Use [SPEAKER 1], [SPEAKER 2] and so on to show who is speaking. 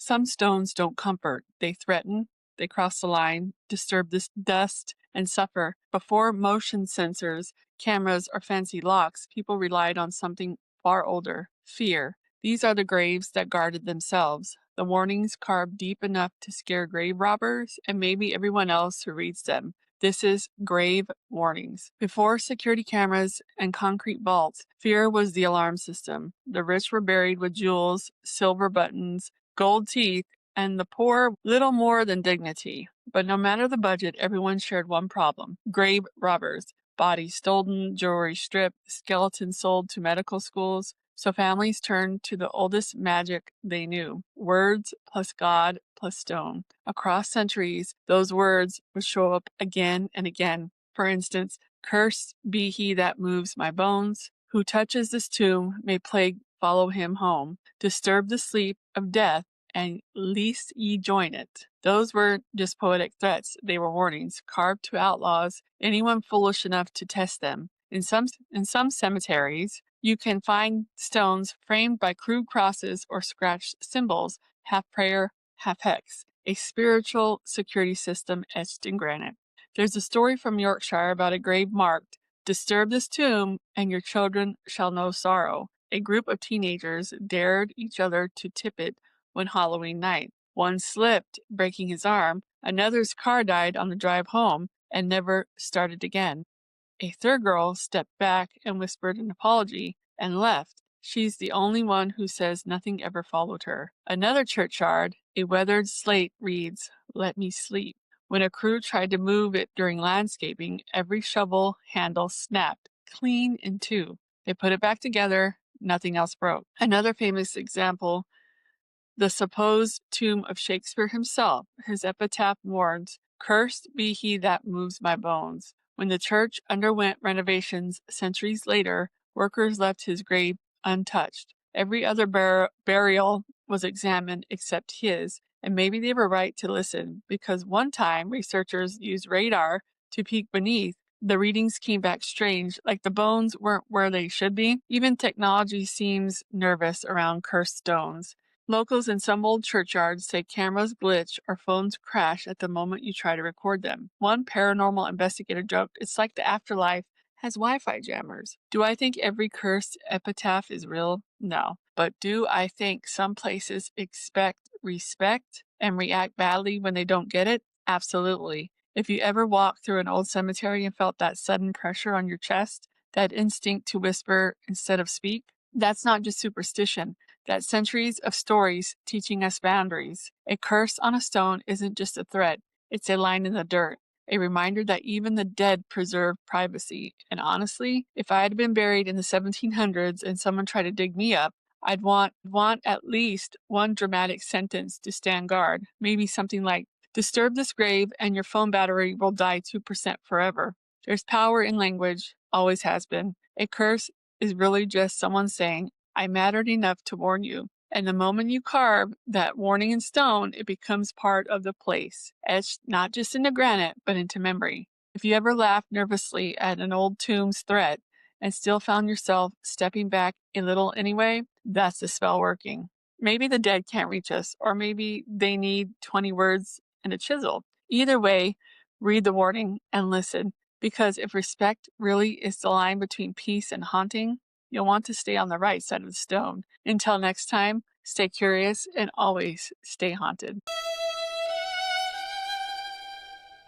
[SPEAKER 1] Some stones don't comfort, they threaten, they cross the line, disturb this dust, and suffer. Before motion sensors, cameras, or fancy locks, people relied on something far older: fear. These are the graves that guarded themselves, the warnings carved deep enough to scare grave robbers and maybe everyone else who reads them. This is grave warnings. Before security cameras and concrete vaults, fear was the alarm system. The rich were buried with jewels, silver buttons, gold teeth, and the poor little more than dignity. But no matter the budget, everyone shared one problem: grave robbers. Bodies stolen, jewelry stripped, skeletons sold to medical schools. So families turned to the oldest magic they knew: words plus God plus stone. Across centuries, those words would show up again and again. For instance, "Cursed be he that moves my bones. Who touches this tomb, may plague follow him home. Disturb the sleep of death, and least ye join it." Those weren't just poetic threats, they were warnings, carved to outlaws, anyone foolish enough to test them. In some cemeteries, you can find stones framed by crude crosses or scratched symbols, half prayer, half hex, a spiritual security system etched in granite. There's a story from Yorkshire about a grave marked, "Disturb this tomb, and your children shall know sorrow." A group of teenagers dared each other to tip it one Halloween night. One slipped, breaking his arm. Another's car died on the drive home and never started again. A third girl stepped back and whispered an apology and left. She's the only one who says nothing ever followed her. Another churchyard, a weathered slate reads, "Let me sleep." When a crew tried to move it during landscaping, every shovel handle snapped clean in two. They put it back together, nothing else broke. Another famous example, the supposed tomb of Shakespeare himself. His epitaph warns, "Cursed be he that moves my bones." When the church underwent renovations centuries later, workers left his grave untouched. Every other burial was examined except his, and maybe they were right to listen, because one time researchers used radar to peek beneath. The readings came back strange, like the bones weren't where they should be. Even technology seems nervous around cursed stones. Locals in some old churchyards say cameras glitch or phones crash at the moment you try to record them. One paranormal investigator joked, "It's like the afterlife has Wi-Fi jammers." Do I think every cursed epitaph is real? No. But do I think some places expect respect and react badly when they don't get it? Absolutely. If you ever walked through an old cemetery and felt that sudden pressure on your chest, that instinct to whisper instead of speak, that's not just superstition. That's centuries of stories teaching us boundaries. A curse on a stone isn't just a threat, it's a line in the dirt, a reminder that even the dead preserve privacy. And honestly, if I had been buried in the 1700s and someone tried to dig me up, I'd want at least one dramatic sentence to stand guard. Maybe something like, "Disturb this grave and your phone battery will die 2% forever." There's power in language, always has been. A curse is really just someone saying, "I mattered enough to warn you." And the moment you carve that warning in stone, it becomes part of the place, etched not just into granite, but into memory. If you ever laughed nervously at an old tomb's threat and still found yourself stepping back a little anyway, that's the spell working. Maybe the dead can't reach us, or maybe they need 20 words and a chisel. Either way, read the warning and listen, because if respect really is the line between peace and haunting, you'll want to stay on the right side of the stone. Until next time, stay curious and always stay haunted.